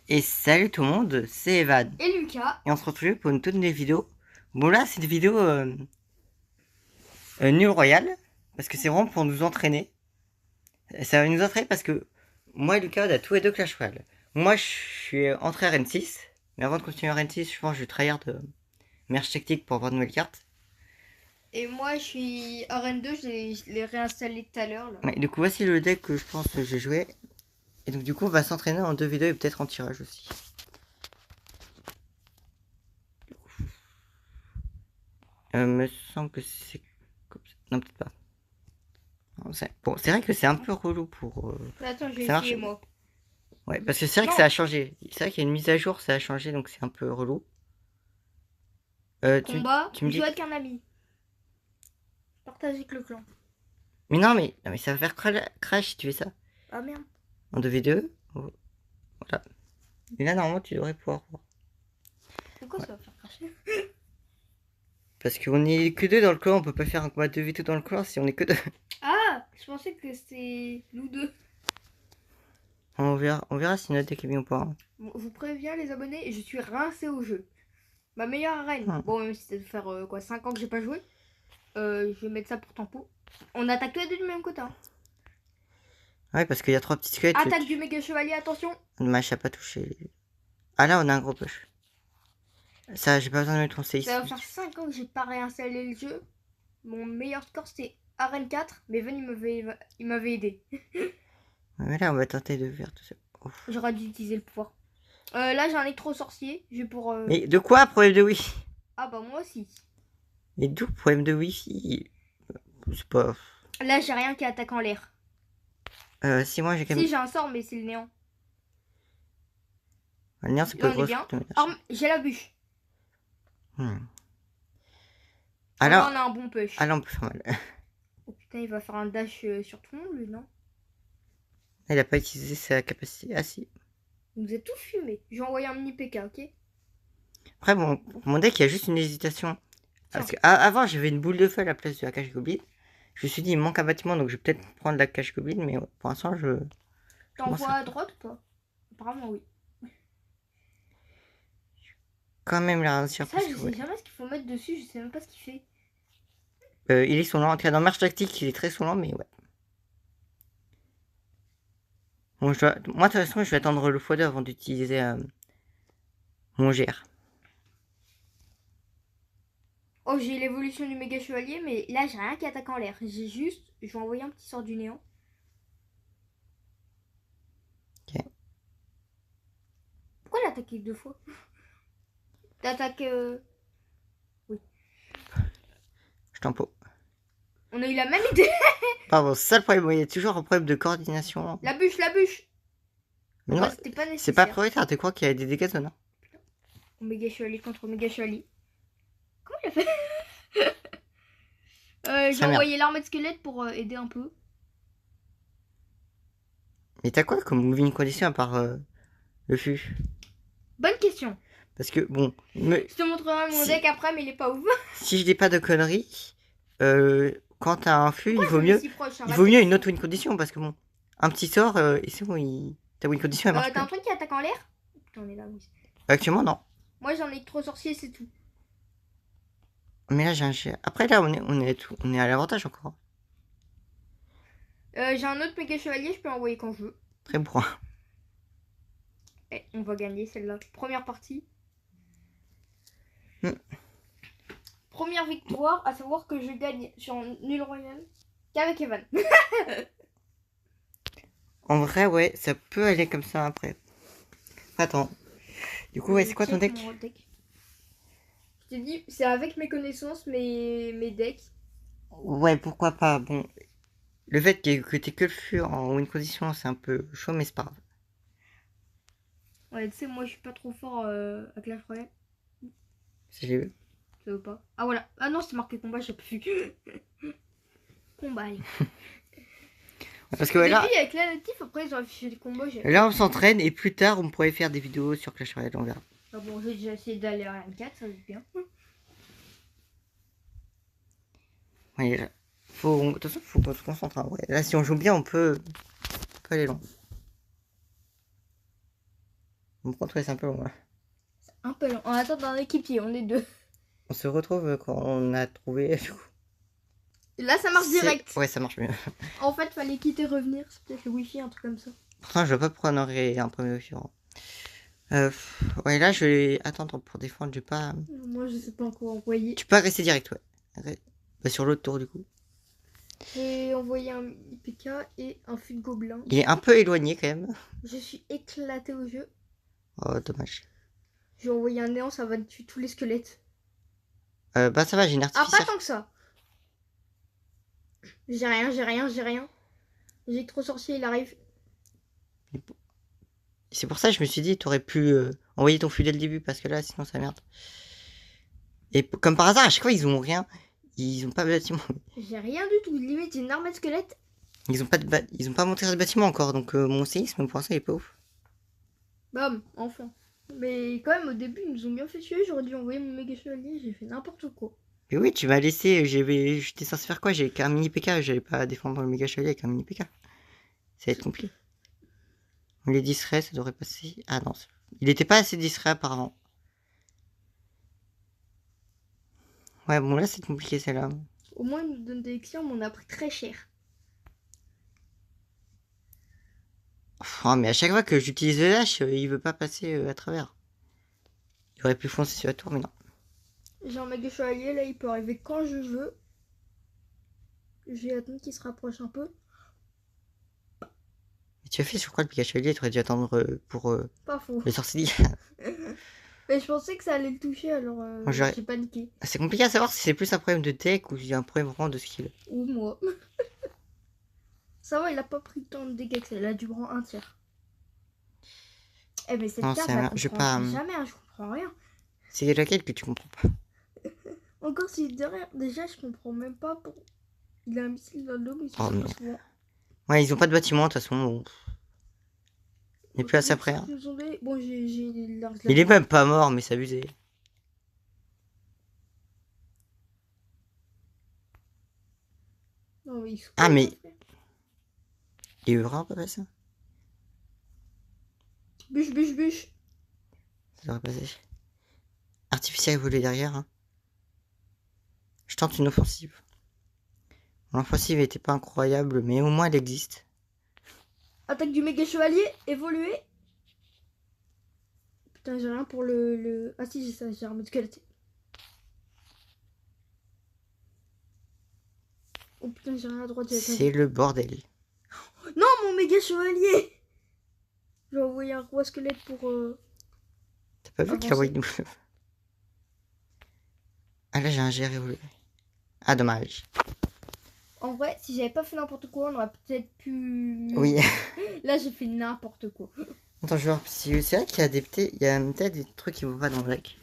Et salut tout le monde, c'est Evan. Et Lucas. Et on se retrouve pour une toute nouvelle vidéo. Bon là c'est une vidéo nul royal. Parce que c'est vraiment pour nous entraîner. Ça va nous entraîner parce que moi et Lucas on a tous les deux Clash Royale. Moi je suis entré à RN6. Mais avant de continuer à RN6 je pense que je vais tryhard de merge tactique pour avoir de nouvelles cartes. Et moi, je suis Arène 2, je l'ai réinstallé tout à l'heure. Là. Ouais, du coup voici le deck que je pense que j'ai joué. Et donc du coup on va s'entraîner en 2v2 et peut-être en tirage aussi. Me semble que c'est comme ça. Non peut-être pas. Bon, c'est vrai que c'est un peu relou pour Attends, je vais ça marche. essayer moi. Ouais, parce que c'est vrai que Non. ça a changé. C'est vrai qu'il y a une mise à jour, ça a changé, donc c'est un peu relou. Combat, Tu me joue dis. avec un ami. Partage avec le clan. Mais non, mais ça va faire crash si tu fais ça. Ah merde. En 2v2. Voilà. Et là, normalement, tu devrais pouvoir voir. C'est quoi Ouais. ça va faire cracher? Parce qu'on est que deux dans le clan, on peut pas faire un combat 2v2 dans le clan si on est que deux. Ah, je pensais que c'était nous deux. On verra si notre deck est bien ou pas. Hein. Bon, je vous préviens les abonnés, je suis rincé au jeu. Ma meilleure arène. Bon, même si c'est de faire 5 ans que j'ai pas joué. Je vais mettre ça pour tempo. On attaque tous les deux du même côté. Hein. Ouais, parce qu'il y a 3 petits squelettes. Attaque du méga chevalier, attention. Le match a pas touché. Ah là, on a un gros push. Ça, j'ai pas besoin de mettre mon CX. Ça va faire 5 ans que j'ai pas réinstallé le jeu. Mon meilleur score c'était Arène 4, mais Ven il m'avait aidé. Mais là, on va tenter de faire tout ça. Ouf. J'aurais dû utiliser le pouvoir. Là j'ai un électro sorcier. Je vais pour. Mais de quoi, problème de Wi-Fi? Ah bah moi aussi. Mais d'où problème de Wi-Fi? C'est pas. Là j'ai rien qui attaque en l'air. Si moi j'ai quand même. Si j'ai un sort, mais c'est le néant. Le néant, c'est Là pas on est gros. bien. J'ai la bûche. Alors, là on a un bon push. on peut faire mal. Oh putain, il va faire un dash sur tout le monde lui, non? Il a pas utilisé sa capacité. Ah si. Vous êtes tous fumés. Je vais envoyer un mini PK, ok? Après, bon, mon deck, il y a juste une hésitation. Parce que avant, j'avais une boule de feu à la place de la cache goblin. Je me suis dit, il me manque un bâtiment, donc je vais peut-être prendre la cache goblin, mais pour l'instant, je. T'envoies à droite ou pas? Apparemment, oui. Quand même la ralentir. Ça, je sais jamais ce qu'il faut mettre dessus, je sais même pas ce qu'il fait. Il est souvent. En tout cas, dans marche tactique, il est très souvent, mais ouais. Bon, moi, de toute façon, je vais attendre le x2 avant d'utiliser mon GR. Oh, j'ai l'évolution du méga chevalier, mais là, j'ai rien qui attaque en l'air. J'ai juste. Je vais envoyer un petit sort du néant. Ok. Pourquoi l'attaquer 2 fois? T'attaques. Oui. Je t'en pose. On a eu la même idée. Pardon, c'est ça le problème. Il y a toujours un problème de coordination. La bûche, la bûche. Mais non, Bah, c'était pas nécessaire. c'est pas prioritaire. Tu crois qu'il y a des dégâts de zone? Méga chevalier contre méga chevalier. Comment il a fait? J'ai envoyé l'armée de squelette pour aider un peu. Mais t'as quoi comme moving condition à part le fût? Bonne question. Parce que bon, Je te montrerai mon deck après, mais il est pas ouf. Si je dis pas de conneries, quand t'as un fût, Pourquoi il vaut mieux une autre win condition parce que bon, un petit sort, et c'est bon, ta win condition elle marche t'as un plus. truc qui attaque en l'air? Putain, on est là, oui. Actuellement non. Moi j'en ai trop sorcier, c'est tout. Mais là j'ai un GR. Après là on est à l'avantage encore. J'ai un autre méga chevalier, je peux envoyer quand je veux. Très bon. On va gagner celle-là. Première partie. Première victoire, à savoir que je gagne sur nul royal qu'avec Evan. En vrai ouais, ça peut aller comme ça après. Attends. Du coup ouais, c'est quoi ton deck? Je te dis, c'est avec mes connaissances, mes decks. Ouais, pourquoi pas. Bon, le fait que t'aies que le fût en win condition, c'est un peu chaud, mais c'est pas grave. Ouais, tu sais, moi je suis pas trop fort à Clash Royale. Si j'ai vu. Ça veut pas. Ah voilà. Ah non, c'est marqué combat, j'ai pas vu. Combat. Parce que là, avec la natif, après ils ont affiché les combats. Là on s'entraîne et plus tard on pourrait faire des vidéos sur Clash Royale, on verra. Ah bon, j'ai déjà essayé d'aller à M4, ça va bien. Ouais, de toute façon, faut qu'on se concentre. Hein. Ouais. Là, si on joue bien, on peut aller loin. Par contre, ouais, c'est un peu long. Là. Un peu long. On attend d'un équipier, on est deux. On se retrouve quand on a trouvé. Et là, ça marche direct. Ouais, ça marche mieux. En fait, fallait quitter, revenir. C'est peut-être le wifi, un truc comme ça. Pourtant, je vois pas pourquoi on aurait un premier wifi. Ouais, là, je vais attendre pour défendre. Je vais pas. Moi, je sais pas encore envoyer. Tu peux rester direct, ouais. Bah, sur l'autre tour, du coup. J'ai envoyé un IPK et un fût de gobelin. Il est un peu éloigné quand même. Je suis éclaté au jeu. Oh, dommage. J'ai envoyé un néant, ça va tuer tous les squelettes. Bah, ça va, j'ai une Ah, artificière. pas tant que ça. J'ai rien. J'ai trop sorcier, il arrive. C'est pour ça que je me suis dit, t'aurais pu envoyer ton fût dès le début, parce que là, sinon, ça merde. Et comme par hasard, à chaque fois, ils ont rien. Ils ont pas de bâtiment. J'ai rien du tout. Limite, j'ai une armée de squelettes. Ils ont pas monté le bâtiment encore, donc mon séisme, pour l'instant, il est pas ouf. Bam, enfin. Mais quand même, au début, ils nous ont bien fait tuer. J'aurais dû envoyer mon méga chevalier. J'ai fait n'importe quoi. Mais oui, tu m'as laissé, j'étais censé faire quoi? J'avais qu'un mini PK, j'allais pas défendre le méga chevalier avec un mini PK. Ça va être compliqué. Il est distrait, ça devrait passer. Ah non, il était pas assez distrait apparemment. Ouais, bon là c'est compliqué celle-là. Au moins, ils nous donnent des actions, mais on a pris très cher. Oh, mais à chaque fois que j'utilise le dash, il veut pas passer à travers. Il aurait pu foncer sur la tour, mais non. J'ai un méga chevalier, là, il peut arriver quand je veux. Je vais attendre qu'il se rapproche un peu. Mais tu as fait sur quoi le méga chevalier? Tu aurais dû attendre pour Pas faux. les sorciers. Mais je pensais que ça allait le toucher, alors j'ai paniqué. C'est compliqué à savoir si c'est plus un problème de deck ou si un problème vraiment de skill. Ou moi. Ça va, il a pas pris tant de dégâts que ça. Il a dû prendre un tiers. Eh mais cette Non, carte, c'est rien. je comprends jamais, je comprends rien. C'est laquelle que tu comprends pas? Encore si derrière, déjà je comprends même pas pour... Il a un missile dans le dos, mais il se Oh non. souvent. Ouais, ils ont pas de bâtiment de toute façon. Bon. Il est plus assez après. Hein. Bon, j'ai Il est même pas mort, mais c'est abusé. Non, mais ah, mais. Il est vraiment pas passé. Bûche. Ça devrait passer. Artificiel volé derrière. Hein. Je tente une offensive. L'offensive était pas incroyable, mais au moins elle existe. Attaque du méga chevalier, évolué. Putain, j'ai rien pour le... Ah si, j'ai ça, j'ai un mode squelette. Oh putain, j'ai rien à droite. C'est le bordel. Non, mon méga chevalier. J'ai envoyé un roi squelette pour... T'as pas vu qu'il a envoyé une... Ah là, j'ai un GR évolué. Ah, dommage. En vrai, si j'avais pas fait n'importe quoi, on aurait peut-être pu... Oui. Là, j'ai fait n'importe quoi. Attends, je vais voir. C'est vrai qu'il y a peut-être des trucs qui vont pas dans le deck.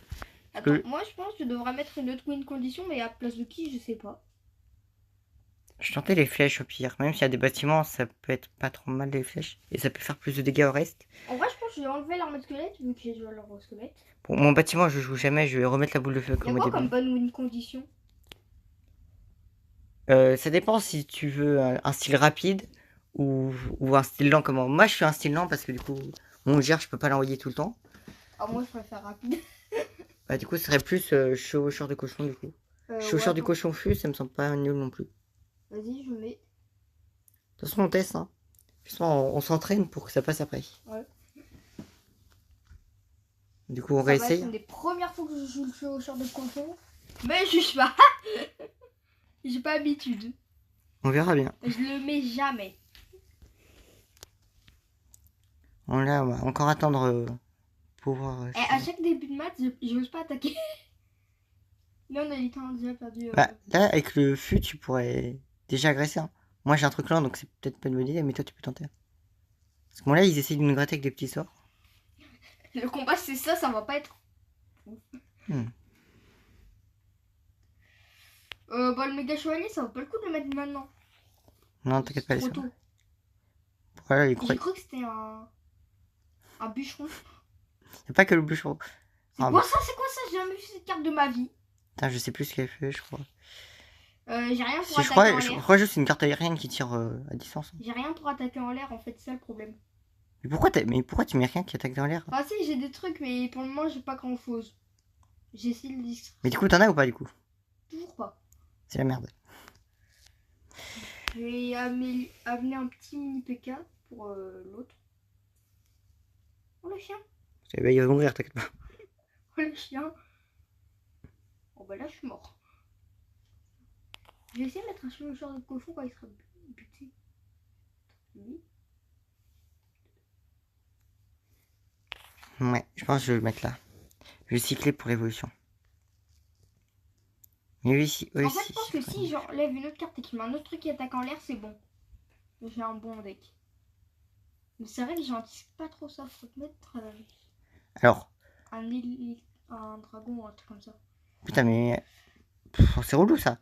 Attends, moi je pense que je devrais mettre une autre win condition, mais à place de qui, je sais pas. Je tentais les flèches au pire. Même s'il y a des bâtiments, ça peut être pas trop mal les flèches. Et ça peut faire plus de dégâts au reste. En vrai, je pense que je vais enlever l'armée de squelette, vu que j'ai joué à l'armée de squelette. Pour mon bâtiment, je joue jamais. Je vais remettre la boule de feu comme au quoi début. comme bonne win condition? Ça dépend si tu veux un style rapide ou un style lent. Comment moi, je suis un style lent parce que du coup, mon GR, je peux pas l'envoyer tout le temps. Ah, moi, je préfère rapide. Bah, du coup, ce serait plus chevaucheur de cochon, du coup. Chevaucheur du cochon fus, ça me semble pas nul non plus. Vas-y, je mets. De toute façon, on teste, hein. On s'entraîne pour que ça passe après. Ouais. Du coup, on réessaye. C'est une des premières fois que je joue le chevaucheur de cochon. Mais je juge pas. J'ai pas l'habitude. On verra bien. Je le mets jamais. On va encore attendre pour voir. À chaque début de match, j'ose pas attaquer. Là, on a littéralement déjà perdu. Bah, là, avec le fût, tu pourrais déjà agresser. Hein. Moi, j'ai un truc lent, donc c'est peut-être pas une bonne idée, mais toi, tu peux tenter. Parce que bon, là, ils essayent de nous gratter avec des petits sorts. Le combat, c'est ça va pas être. Bah, le méga chevalier, ça vaut pas le coup de le mettre maintenant. Non, t'inquiète pas, les sorts. Voilà, J'ai cru que c'était un bûcheron. Y'a pas que le bûcheron. C'est quoi ça? J'ai jamais vu cette carte de ma vie. Putain, je sais plus ce qu'elle fait, je crois. J'ai rien pour attaquer en l'air. Je crois juste une carte aérienne qui tire à distance. J'ai rien pour attaquer en l'air, en fait, c'est ça le problème. Mais pourquoi tu mets rien qui attaque dans l'air? Ah si, j'ai des trucs, mais pour le moment, j'ai pas grand chose. J'essaie de le distraire. Mais du coup, t'en as ou pas du coup? Toujours pas. C'est la merde. Je vais amener un petit mini PK pour l'autre. Oh le chien. Il va mourir, t'inquiète pas. Oh le chien. Oh bah là, je suis mort. Je vais essayer de mettre un genre de cochon quand il sera buté. Oui. Ouais, je pense que je vais le mettre là. Je vais cycler pour l'évolution. Mais oui, si. Oui, En fait, si, je pense si, que si j'enlève une autre carte et qu'il met un autre truc qui attaque en l'air, c'est bon. J'ai un bon deck. Mais c'est vrai que j'anticipe pas trop ça. Faut te mettre Alors, un dragon ou un truc comme ça. putain, mais. C'est relou ça.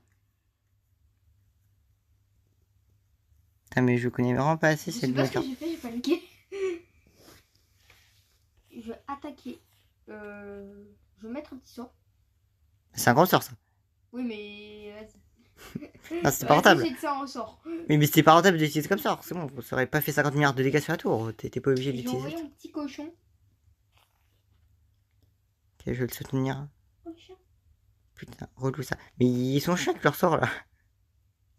Putain, mais je connais vraiment pas assez Je cette sais pas bonne ce que carte. j'ai fait, j'ai paniqué. Je vais attaquer. Je vais mettre un petit sort. C'est un grand sort ça. Oui, mais vas-y. Ah, c'était pas rentable. C'est ça en sort. Oui, mais c'était pas rentable d'utiliser comme ça. C'est bon, ça aurait pas fait 50 milliards de dégâts sur la tour. T'étais pas obligé J'ai d'utiliser envoyé ça. mon petit cochon. Ok, je vais le soutenir. Oh, chien. Putain, relou ça. Mais ils sont chiants avec leur sort là.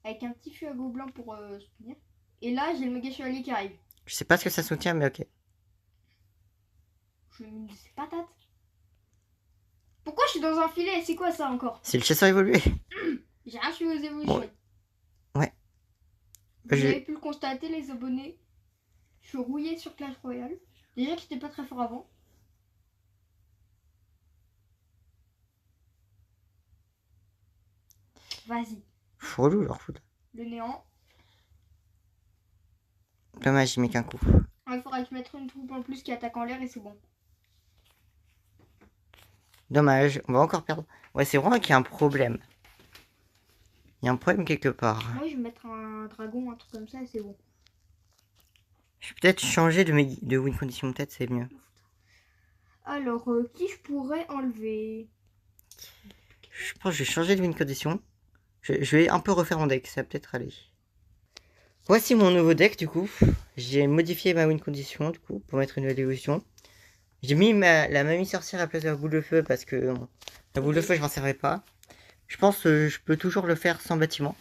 Avec un petit feu à gobelin pour soutenir. Et là, j'ai le méga chevalier qui arrive. Je sais pas ce que ça soutient, mais ok. Je me dis, c'est patate. Pourquoi je suis dans un filet? C'est quoi ça encore? C'est le chasseur évolué. J'ai rien su aux évolutions. Bon. Ouais. Vous avez pu le constater, les abonnés. Je suis rouillé sur Clash Royale. Déjà que j'étais pas très fort avant. Vas-y. Relou leur foot. Le néant. Dommage, il met qu'un coup. Il faudrait que je mette une troupe en plus qui attaque en l'air et c'est bon. Dommage, on va encore perdre. Ouais, c'est vraiment qu'il y a un problème. Il y a un problème quelque part. Moi, je vais mettre un dragon, un truc comme ça et c'est bon. Je vais peut-être changer de win condition, peut-être c'est mieux. Alors, qui je pourrais enlever? Je pense que je vais changer de win condition. Je vais un peu refaire mon deck, ça va peut-être aller. Voici mon nouveau deck du coup. J'ai modifié ma win condition du coup pour mettre une nouvelle évolution. J'ai mis la mamie sorcière à la place de la boule de feu parce que la boule de feu je m'en servais pas. Je pense que je peux toujours le faire sans bâtiment.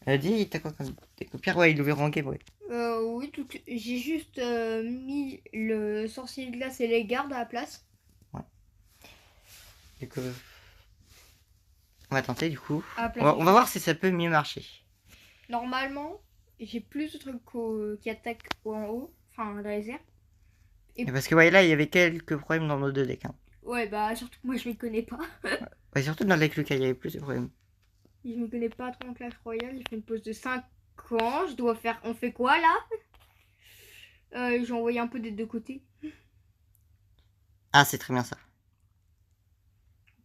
Dis, t'as quoi comme deck? Pierre, ouais, il le verra en game, ouais. Oui, j'ai juste mis le sorcier de glace et les gardes à la place. Ouais. Du coup, on va tenter du coup. On va voir si ça peut mieux marcher. Normalement, j'ai plus de trucs qui attaquent en haut, enfin dans les airs. Et parce que ouais, là, il y avait quelques problèmes dans nos deux decks. Hein. Ouais, bah surtout que moi je m'y connais pas. Ouais, surtout dans le deck Lucas, il y avait plus de problèmes. Je me connais pas trop en Clash Royale, j'ai fait une pause de 5 ans, je dois faire... On fait quoi là? J'ai envoyé un peu des deux côtés. Ah, c'est très bien ça.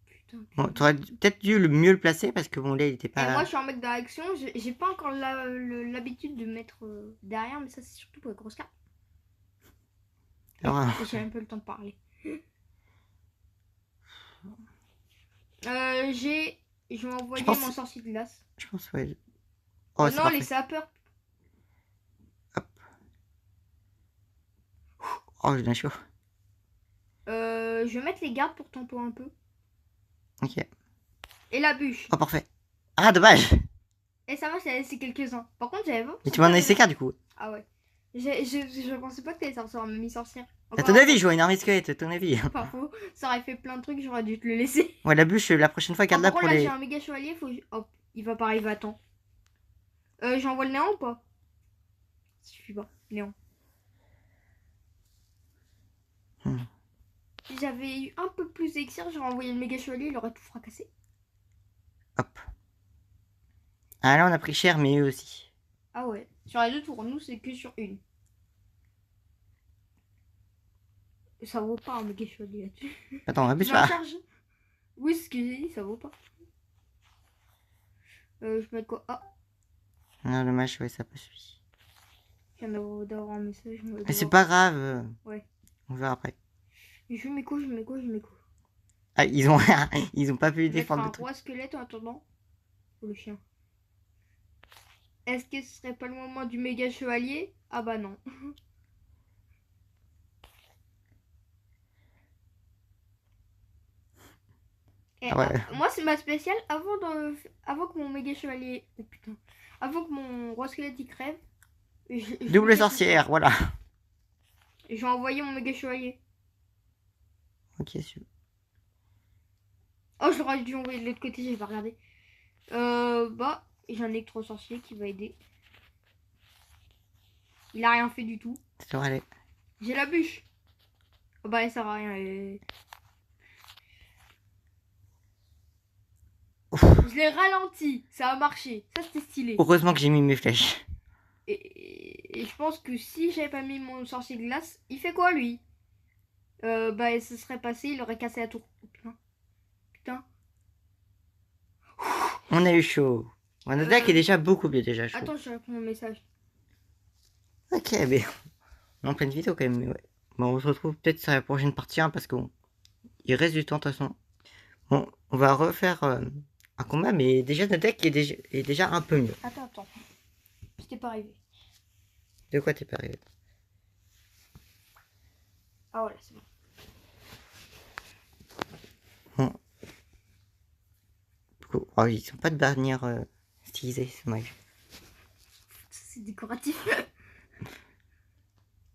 Putain. Bon, t'aurais peut-être dû mieux le placer parce que bon, là, il était pas... Et moi je suis en mec d'action, j'ai pas encore l'habitude de mettre derrière, mais ça c'est surtout pour les grosses cartes. J'ai un peu le temps de parler. Je vais envoyer mon sorcier de glace. Je pense, ouais. Oh, non, parfait. Les sapeurs. Hop. Oh, j'ai chaud. Je vais mettre les gardes pour tempo un peu. Ok. Et la bûche. Oh, parfait. Ah, dommage. Et ça va, j'ai laissé quelques-uns. Par contre, j'avais pas... Mais tu m'en as laissé qu'un du coup. Ah ouais. Je pensais pas que t'allais sortir un mimi-sorcière. À ton avis, je vois une armée de squelettes, à ton avis. Pas faux. Ça aurait fait plein de trucs, j'aurais dû te le laisser. Ouais, la bûche, la prochaine fois, garde-la pour là, les... j'ai un méga chevalier, faut... Hop, il va pas arriver à temps. J'envoie le néant ou pas? Ça suffit pas, néant. Si j'avais eu un peu plus d'élixir, j'aurais envoyé le méga chevalier, il aurait tout fracassé. Hop. Ah là, on a pris cher, mais eux aussi. Ah ouais. Sur les deux tours, nous, c'est que sur une. Ça vaut pas un méga chevalier là-dessus. Attends, on abuse pas. Oui, c'est ce que j'ai dit, ça vaut pas. Je mets quoi? Ah. Non, dommage, ouais, ça pas suffi. Je viens d'avoir un message. Mais c'est pas grave. Ouais. On verra après. Je mets quoi? Ah, ils ont pas pu défendre le truc. Un roi squelette en attendant. Ou le chien. Est-ce que ce serait pas le moment du méga chevalier? Ah bah non. Et, Ah ouais. moi, c'est ma spéciale. Avant que mon méga chevalier. Oh putain. Avant que mon roi squelette y crève. Je Double lui fais sorcière, confiance. voilà. Et j'ai envoyé mon méga chevalier. Ok, super. Oh, j'aurais dû envoyer de l'autre côté, j'ai pas regardé. Bah, j'ai un électro sorcier qui va aider. Il a rien fait du tout. Ça devrait aller. J'ai la bûche. Oh, bah, elle sert à rien. Ouf. Je l'ai ralenti. Ça a marché. Ça, c'était stylé. Heureusement que j'ai mis mes flèches. Et je pense que si j'avais pas mis mon sorcier de glace, il fait quoi lui? Bah, il se serait passé, il aurait cassé la tour. Oh, putain. Putain. On a eu chaud. Mon deck est déjà beaucoup mieux déjà chaud. Attends, je réponds au message. Ok, mais on est en pleine vidéo quand même. Mais ouais. Bon, on se retrouve peut-être sur la prochaine partie, hein, parce qu'il reste du temps de toute façon. Bon, on va refaire un combat, mais déjà notre deck est déjà un peu mieux. Attends. J'étais pas arrivé. De quoi t'es pas arrivé? Ah voilà, c'est bon. Bon. Oh, ils sont pas de bannière stylisée, c'est dommage. C'est décoratif.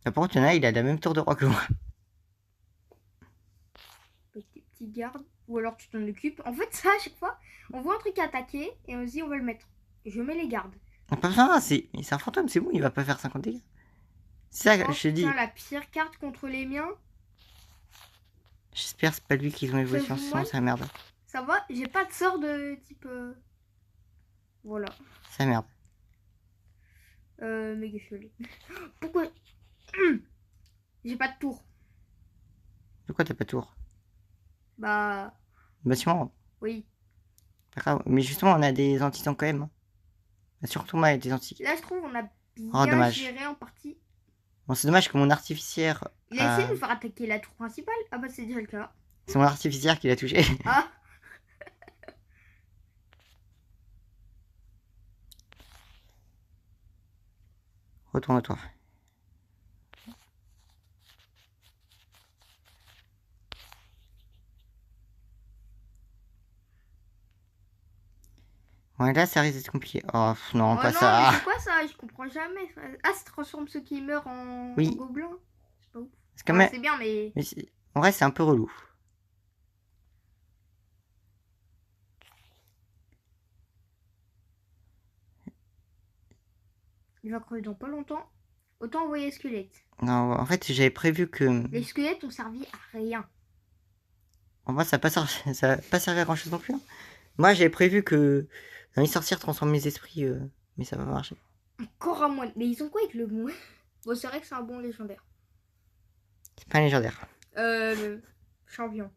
Là, par contre, il y en a, il a la même tour de roi que moi. Avec tes petits gardes. Ou alors tu t'en occupes. En fait, ça, à chaque fois, on voit un truc à attaquer et on se dit on va le mettre. Et je mets les gardes. On peut faire, c'est un fantôme, c'est bon, il va pas faire 50 dégâts. C'est ça que Oh je te dis. putain, la pire carte contre les miens. J'espère que c'est pas lui qui ont évolution, vous sinon mal c'est la merde. Ça va, j'ai pas de sort de type. Voilà. C'est la merde. Méga chevalier. Pourquoi j'ai pas de tour? Pourquoi t'as pas de tour? Bah, Bâtiment, oui. pas grave. Mais justement, on a des anti-tanks quand même. Hein. Surtout moi, des anti. Là, je trouve on a Oh, bien dommage. géré en partie. Bon, c'est dommage que mon artificière. Il a essayé de nous faire attaquer la tour principale. Ah bah, c'est déjà le cas. C'est mon artificière qui l'a touché. Ah, Retourne-toi. Ouais, là, ça risque d'être compliqué. Oh, non, oh pas non, ça. mais c'est quoi ça? Je comprends jamais. Ah, ça transforme ceux qui meurent en, Oui. en gobelins. C'est pas ouf. C'est quand Ouais, même. c'est bien, mais. Mais en vrai, c'est un peu relou. Il va crever dans pas longtemps. Autant envoyer les squelettes. Non, en fait, j'avais prévu que. Les squelettes ont servi à rien. En vrai, ça va pas servir à grand chose non plus. Hein. Moi, j'avais prévu que. Les sorcières transforment mes esprits, mais ça va pas marcher. Encore à moi. Mais ils ont quoi avec le bon? Bon, c'est vrai que c'est un bon légendaire. C'est pas un légendaire. Champion.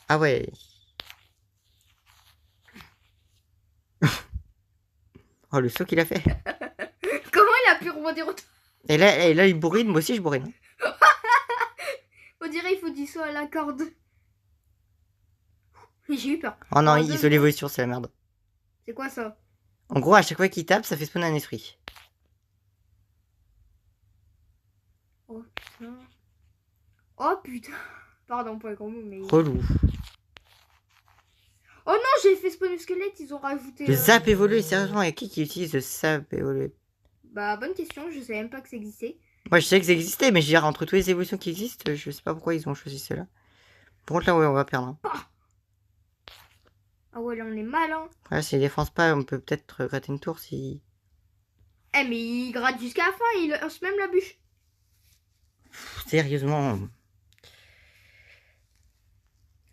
Ah ouais. Oh, le saut qu'il a fait. Comment il a pu rebondir autant? Et là, il bourrine. Moi aussi, je bourrine. On dirait il faut du saut à la corde. J'ai eu peur. Oh non, En ils deux ont l'évolution, c'est la merde. C'est quoi ça? En gros, à chaque fois qu'il tape, ça fait spawn un esprit. Oh putain. Oh putain. Pardon pour les gros mots, mais. Relou. Oh non, j'ai fait spawn le squelette, ils ont rajouté. Le zap évolué, sérieusement, il y a qui utilise le zap évolué? Bah, bonne question, je savais même pas que ça existait. Moi, je sais que ça existait, mais je veux dire, entre toutes les évolutions qui existent, je sais pas pourquoi ils ont choisi cela. Par contre, là, ouais, on va perdre. Hein. Ah ouais, là on est mal, hein. Après, s'il défonce pas, on peut peut-être gratter une tour si. Eh, mais il gratte jusqu'à la fin, il lance même la bûche. Sérieusement.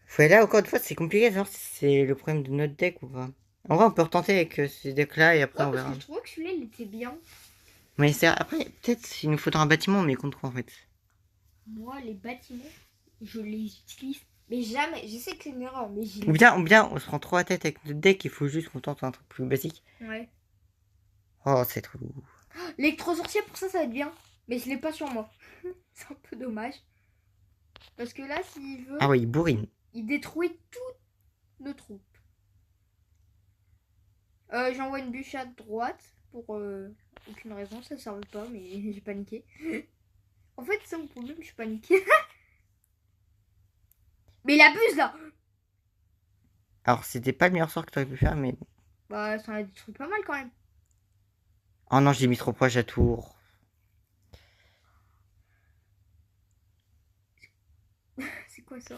Faut là, encore une fois, c'est compliqué de savoir si c'est le problème de notre deck ou pas. En vrai, on peut retenter avec ces decks-là et après Ouais, on parce verra. que je trouvais que celui-là il était bien. Mais c'est après, peut-être il nous faudra un bâtiment, mais contre quoi en fait? Moi, les bâtiments, je les utilise. Mais jamais, je sais que c'est une erreur, mais j'y. Ou bien, on se prend trop la tête avec notre deck, il faut juste qu'on tente un truc plus basique. Ouais. Oh, c'est trop. L'électro-sorcier, pour ça, ça va être bien. Mais je l'ai pas sur moi. C'est un peu dommage. Parce que là, s'il veut, Ah oui, il bourrine. il détruit toutes nos troupes. J'envoie une bûche à droite pour aucune raison, ça ne servait pas, mais j'ai paniqué. En fait, c'est mon problème, je panique. Mais il abuse là. Alors, c'était pas le meilleur sort que tu aurais pu faire, mais... Bah, ça a détruit pas mal quand même. Oh non, j'ai mis trop proche à tour. C'est quoi ça?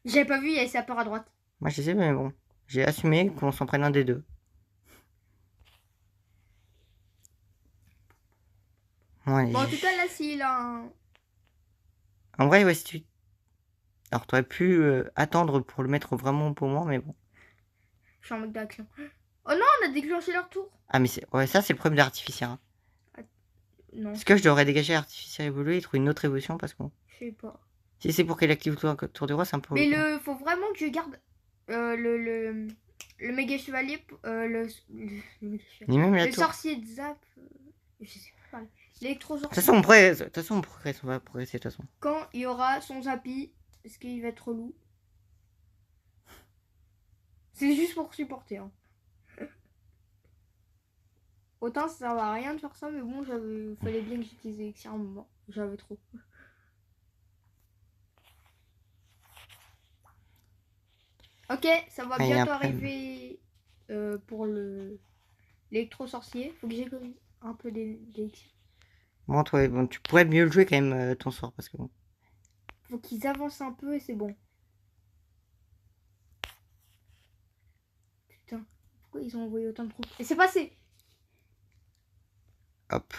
J'avais pas vu, il y a sa peur à droite. Moi, je sais, mais bon. J'ai assumé qu'on s'en prenne un des deux. Ouais, Bon, en tout cas, là, s'il a un... En vrai, ouais, si tu... Alors, t'aurais pu attendre pour le mettre vraiment au moment, mais bon. Je suis en mode d'action. Oh non, on a déclenché leur tour. Ah, mais c'est... Ouais, ça, c'est le problème de l'artificiel. Hein. Non, Est-ce que je devrais dégager l'artificiel évolué et trouver une autre évolution parce que... je sais pas. Si c'est pour qu'elle active le tour du roi, c'est un peu... Mais faut vraiment que je garde le méga chevalier, Ni même la le tour. sorcier de Zap, je sais pas parler. De L'électro-sorcier. toute façon, on progresse. De toute façon, on progresse. On va progresser, de toute façon. Quand il y aura son Zappy, parce qu'il va être relou. C'est juste pour supporter. Hein. Autant ça sert à rien de faire ça, mais bon, fallait bien que j'utilise Elixir à un moment. J'avais trop. Ok, ça va Ah, y a un bientôt problème. arriver pour l'électro-sorcier. Faut que j'économise un peu d'élixir. Bon, toi, bon, tu pourrais mieux le jouer quand même, ton sort, parce que bon. Faut qu'ils avancent un peu et c'est bon. Putain, pourquoi ils ont envoyé autant de troupes? Et c'est passé! Hop.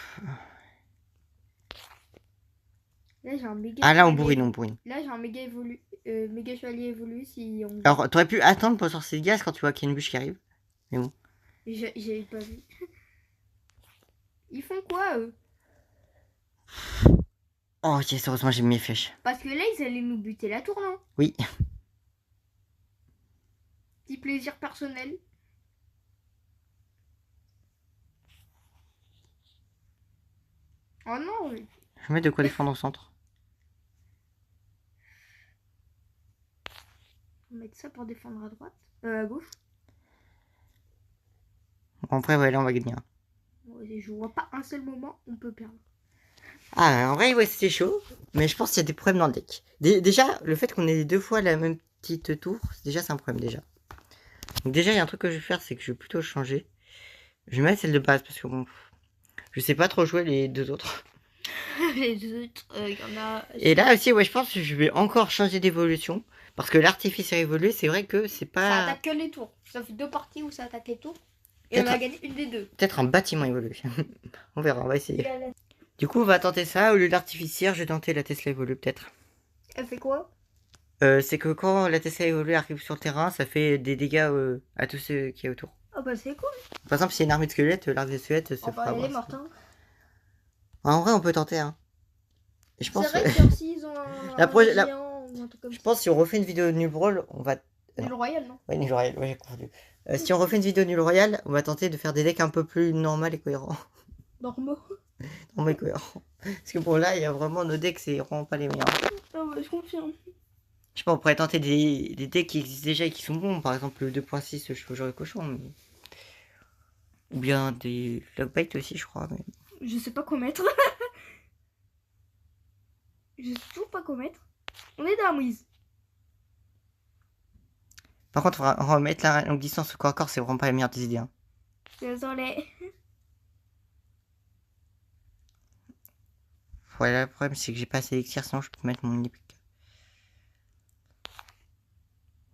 Là j'ai un méga. Ah, là, on chevalier bourrine, on bourrine. Là j'ai un méga chevalier évolué si on. Alors, t'aurais pu attendre pour sortir de gaz quand tu vois qu'il y a une bûche qui arrive. Mais bon. J'ai pas vu. Ils font quoi eux? Oh, yes, heureusement, j'ai mis mes flèches. Parce que là ils allaient nous buter la tour, non? Oui. Petit plaisir personnel. Oh non! Je vais mettre de quoi défendre au centre. On va mettre ça pour défendre à droite. À gauche. En vrai, ouais, là, on va gagner. Hein. Ouais, je vois pas un seul moment on peut perdre. Ah, en vrai, ouais, c'était chaud. Mais je pense qu'il y a des problèmes dans le deck. Déjà, le fait qu'on ait deux fois la même petite tour, déjà, c'est un problème, déjà. Donc, déjà, il y a un truc que je vais faire, c'est que je vais plutôt changer. Je vais mettre celle de base, parce que bon... Je sais pas trop jouer les deux autres. Les deux autres, il y en a. Et là aussi, ouais, je pense que je vais encore changer d'évolution. Parce que l'artifice a évolué, c'est vrai que c'est Ça pas... attaque que les tours. Ça fait 2 parties où ça attaque les tours. Et on a gagné une des deux. Peut-être un bâtiment évolué. On verra, on va essayer. Du coup, on va tenter ça. Au lieu de l'artificière, je vais tenter la Tesla évolue, peut-être. Elle fait quoi? C'est que quand la Tesla évolue arrive sur le terrain, ça fait des dégâts à tous ceux qui est autour. Ah bah c'est cool. Par exemple, si c'est une armée de squelettes, l'arme de squelettes se Oh fera bah elle est avoir. morte. Hein. En vrai, on peut tenter. Hein. Et je pense, C'est vrai que s'ils ont La prochaine- un géant ou un truc comme je ça. pense si on refait une vidéo de Nul Brawl, on va... Le royal, non? Ouais, Nul Royal, ouais, j'ai confondu. Si on refait une vidéo Nul Royal, on va tenter de faire des decks un peu plus normales et cohérents. Normaux. Non mais cohérents. Parce que bon là, il y a vraiment nos decks, c'est vraiment pas les meilleurs. Ah bah je confirme. Je sais pas, on pourrait tenter des decks qui existent déjà et qui sont bons. Par exemple, le 2.6 chevaucheur et cochon. Mais... Ou bien des logbait aussi, je crois. Mais... Je sais pas quoi mettre. Je sais toujours pas quoi mettre. On est dans la mouise. Par contre, on va remettre la longue distance au corps à corps, c'est vraiment pas la meilleure des idées. Hein. Désolé. Voilà, le problème c'est que j'ai pas assez d'élixir, sinon je peux mettre mon épique.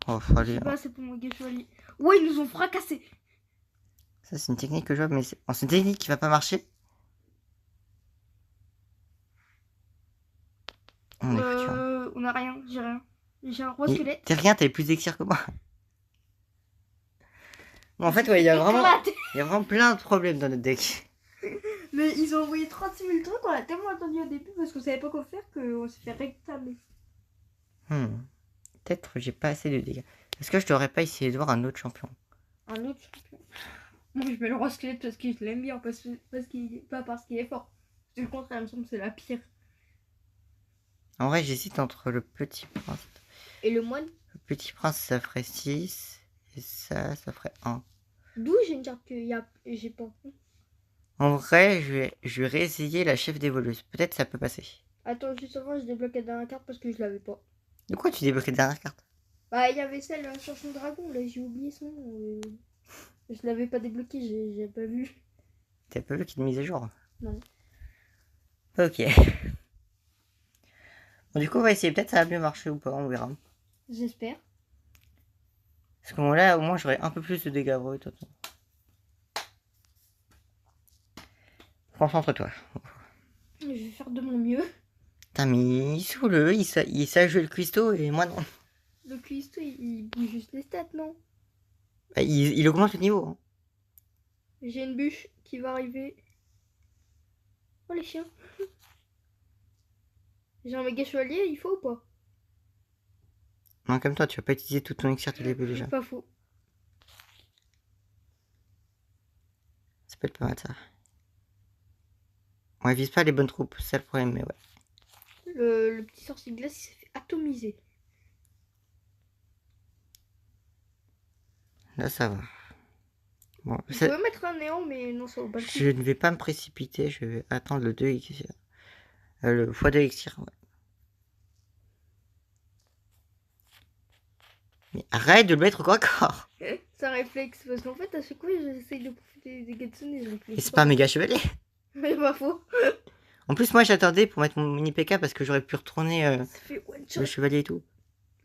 Oh, faut Je aller. sais pas, c'est pour mon gars chevalier. Ouais, ils nous ont fracassé. Ça, c'est une technique que je vois, mais c'est une technique qui va pas marcher. On est foutu. Hein. On a rien, j'ai rien. J'ai un roi Et squelette. t'es rien, t'avais plus d'élixir que moi. Bon, en fait, ouais, il y a vraiment plein de problèmes dans notre deck. Mais ils ont envoyé 36 000 trucs, on a tellement attendu au début parce qu'on savait pas quoi faire qu'on s'est fait réclamer. Peut-être que j'ai pas assez de dégâts. Est-ce que je devrais pas essayer de voir un autre champion? Un autre champion. Moi je mets le roi squelette parce que je l'aime bien, pas parce qu'il est fort. C'est le contraire, il me semble que c'est la pire. En vrai, j'hésite entre le petit prince. Et le moine? Le petit prince, ça ferait 6. Et ça ferait 1. D'où j'ai une carte que j'ai pas. En vrai, je vais réessayer la chef des voleuses. Peut-être ça peut passer. Attends, juste avant, je débloque la dernière carte parce que je l'avais pas. De quoi tu débloques la dernière carte? Bah, il y avait celle sur son dragon, là, j'ai oublié son nom. Je l'avais pas débloqué, j'ai pas vu. T'as pas vu qu'il y a une mise à jour? Non. Ok. Bon, du coup, on va essayer. Peut-être ça va mieux marcher ou pas, on verra. J'espère. Parce que là, au moins, j'aurai un peu plus de dégâts bruts. Concentre-toi. Je vais faire de mon mieux. Putain, mais il saoule, il sait jouer le cuistot et moi non. Le cuistot, il bouge juste les stats, non? Bah, il augmente le niveau. Hein. J'ai une bûche qui va arriver. Oh, les chiens. J'ai un méga chevalier, il faut ou pas? Non, comme toi, tu vas pas utiliser tout ton elixir dès le début déjà. Pas faux. Ça peut être pas mal ça. On vise pas les bonnes troupes, c'est ça le problème, mais ouais. Le petit sorcier de glace, il s'est fait atomiser. Là, ça va. Bon, Je pouvais mettre un néant, mais non, ça vaut pas le coup. je ne vais pas me précipiter, je vais attendre le 2 elixir. Le x2 elixir, ouais. Mais arrête de le mettre au corps. C'est un réflexe, parce qu'en fait, à chaque fois, j'essaye de profiter des dégâts de son et je réfléchis. Et c'est pas un méga chevalier. Mais pas faux. En plus, moi, j'attendais pour mettre mon mini PK parce que j'aurais pu retourner Ça fait one shot. le chevalier et tout.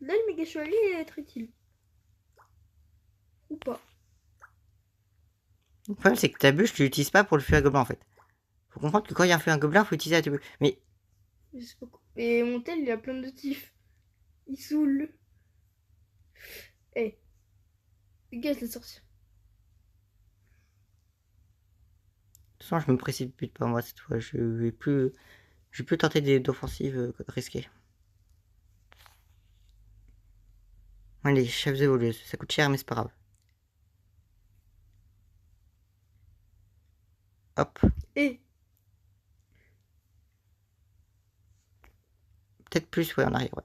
Là, le méga chevalier il va être utile. Ou pas. Le problème, c'est que ta bûche, tu l'utilises pas pour le feu à gobelin en fait. Faut comprendre que quand il y a un feu à gobelin, faut utiliser la bûche. Mais Je sais pas quoi. Et mon tel, il a plein de tifs. Il saoule. Eh. Dégage la sorcière. de toute façon, je me précipite pas moi cette fois. Je vais plus tenter d'offensives risquées. Allez, chefs de voleuse, ça coûte cher mais c'est pas grave. Hop. Eh. Peut-être plus, ouais, en arrière, ouais.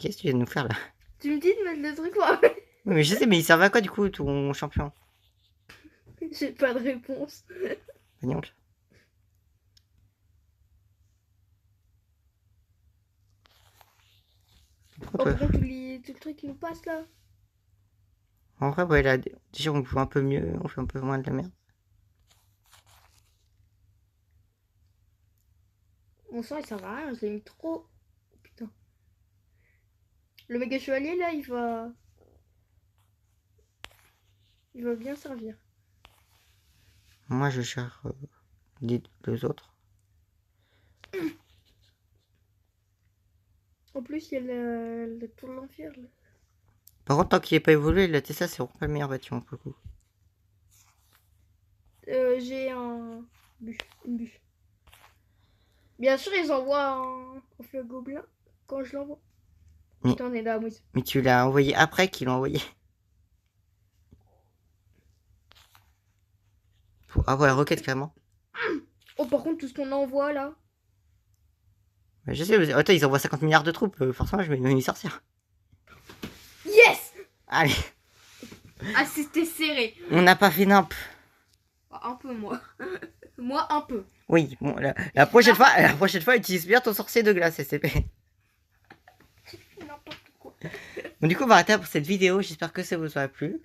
Qu'est-ce que tu viens de nous faire là? Tu me dis de mettre le truc quoi? Oui, mais je sais, mais il servait à quoi du coup ton champion? J'ai pas de réponse. Pas ni honte. Oh, par contre, tout le truc qui nous passe là. En vrai, ouais, là, déjà on joue un peu mieux, on fait un peu moins de la merde. Mon sang il sert à rien, je l'ai mis trop. Oh, putain. Le méga chevalier là, il va. Il va bien servir. Moi, je cherche les deux autres. En plus, il y a la tour de l'enfer là. Par contre, tant qu'il n'est pas évolué, la Tessa, c'est vraiment pas le meilleur bâtiment pour le coup. J'ai une bûche. Bien sûr, ils envoient un feu à gobelin quand je l'envoie. Mais- Putain, on est là, Moïse. Mais tu l'as envoyé après qu'il l'a envoyé. Ah ouais, roquette carrément. Oh, par contre, tout ce qu'on envoie là. Mais je sais, attends, ils envoient 50 milliards de troupes, forcément je vais une sorcière. Yes! Allez, Ah, c'était serré. on n'a pas fait nimp. Un peu, moi. Moi, un peu. Oui, bon, la prochaine fois, utilise bien ton sorcier de glace, SCP. N'importe quoi. Bon, du coup, on va arrêter pour cette vidéo. J'espère que ça vous aura plu.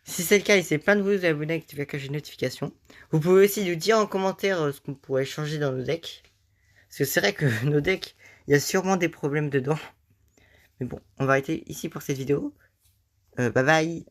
Si c'est le cas, essayez plein de vous abonner, activez la cloche de notification. Vous pouvez aussi nous dire en commentaire ce qu'on pourrait changer dans nos decks. Parce que c'est vrai que nos decks, il y a sûrement des problèmes dedans. Mais bon, on va arrêter ici pour cette vidéo. Bye bye.